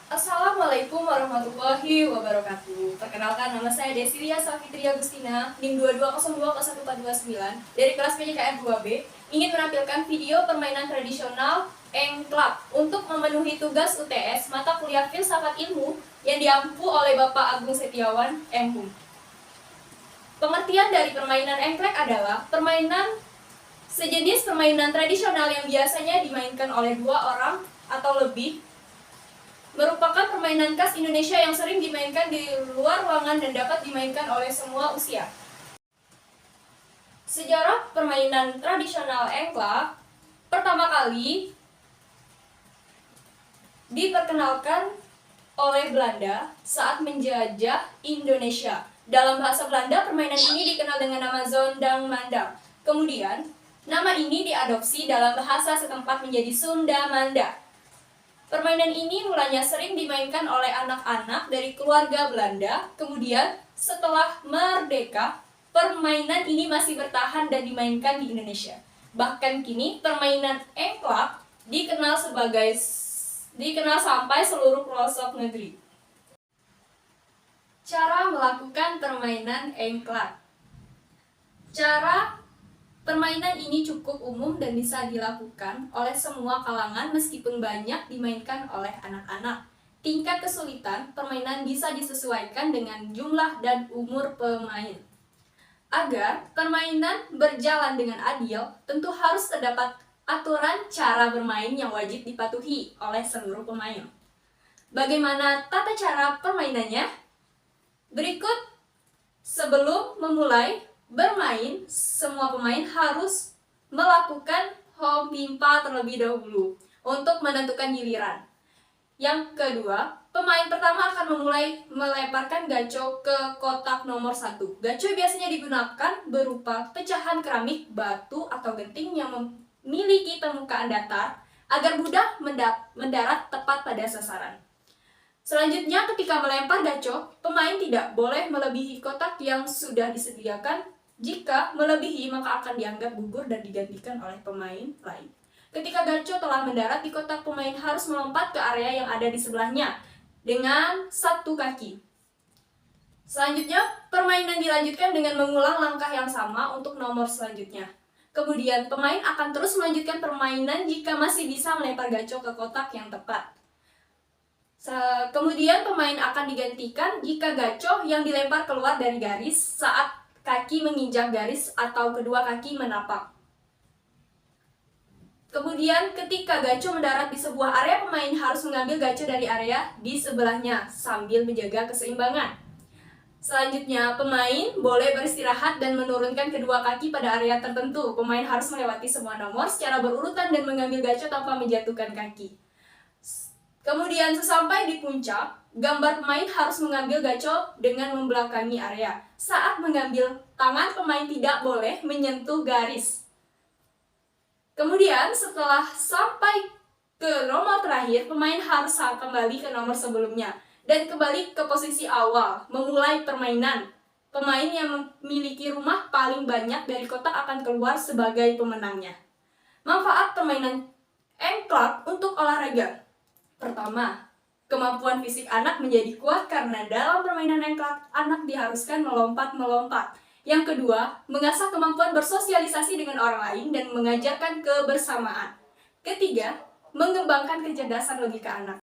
Assalamualaikum warahmatullahi wabarakatuh. Perkenalkan, nama saya Desilia Safitri Agustina, NIM 22021429 dari kelas PJKR 2B, ingin menampilkan video permainan tradisional Engklak untuk memenuhi tugas UTS mata kuliah Filsafat Ilmu yang diampu oleh Bapak Agung Setiawan, MHum. Pengertian dari permainan engklek adalah permainan sejenis permainan tradisional yang biasanya dimainkan oleh dua orang atau lebih, merupakan permainan khas Indonesia yang sering dimainkan di luar ruangan dan dapat dimainkan oleh semua usia. Sejarah permainan tradisional engklak pertama kali diperkenalkan oleh Belanda saat menjajah Indonesia. Dalam bahasa Belanda, permainan ini dikenal dengan nama Zondangmandang. Kemudian, nama ini diadopsi dalam bahasa setempat menjadi Sundamanda. Permainan ini mulanya sering dimainkan oleh anak-anak dari keluarga Belanda. Kemudian, setelah merdeka, permainan ini masih bertahan dan dimainkan di Indonesia. Bahkan kini, permainan engklak dikenal sampai seluruh pelosok negeri. Cara melakukan permainan engklak. Permainan ini cukup umum dan bisa dilakukan oleh semua kalangan meskipun banyak dimainkan oleh anak-anak. Tingkat kesulitan permainan bisa disesuaikan dengan jumlah dan umur pemain. Agar permainan berjalan dengan adil, tentu harus terdapat aturan cara bermain yang wajib dipatuhi oleh seluruh pemain. Bagaimana tata cara permainannya? Berikut. Sebelum memulai bermain, semua pemain harus melakukan hompimpa terlebih dahulu untuk menentukan giliran. Yang kedua, pemain pertama akan memulai melemparkan gaco ke kotak nomor 1. Gaco biasanya digunakan berupa pecahan keramik, batu, atau genting yang memiliki permukaan datar agar mudah mendarat tepat pada sasaran. Selanjutnya, ketika melempar gaco, pemain tidak boleh melebihi kotak yang sudah disediakan. Jika melebihi, maka akan dianggap gugur dan digantikan oleh pemain lain. Ketika gaco telah mendarat di kotak, pemain harus melompat ke area yang ada di sebelahnya dengan satu kaki. Selanjutnya, permainan dilanjutkan dengan mengulang langkah yang sama untuk nomor selanjutnya. Kemudian, pemain akan terus melanjutkan permainan jika masih bisa melempar gaco ke kotak yang tepat. Kemudian pemain akan digantikan jika gaco yang dilempar keluar dari garis saat kaki menginjak garis atau kedua kaki menapak. Kemudian ketika gaco mendarat di sebuah area, pemain harus mengambil gaco dari area di sebelahnya sambil menjaga keseimbangan. Selanjutnya, pemain boleh beristirahat dan menurunkan kedua kaki pada area tertentu. Pemain harus melewati semua nomor secara berurutan dan mengambil gaco tanpa menjatuhkan kaki. Kemudian sesampai di puncak, gambar pemain harus mengambil gaco dengan membelakangi area. Saat mengambil, tangan pemain tidak boleh menyentuh garis. Kemudian setelah sampai ke nomor terakhir, pemain harus kembali ke nomor sebelumnya dan kembali ke posisi awal, memulai permainan. Pemain yang memiliki rumah paling banyak dari kotak akan keluar sebagai pemenangnya. Manfaat permainan engklak untuk olahraga. Pertama, kemampuan fisik anak menjadi kuat karena dalam permainan engklak, anak diharuskan melompat-melompat. Yang kedua, mengasah kemampuan bersosialisasi dengan orang lain dan mengajarkan kebersamaan. Ketiga, mengembangkan kecerdasan logika anak.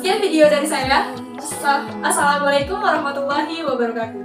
Sekian video dari saya. Assalamualaikum warahmatullahi wabarakatuh.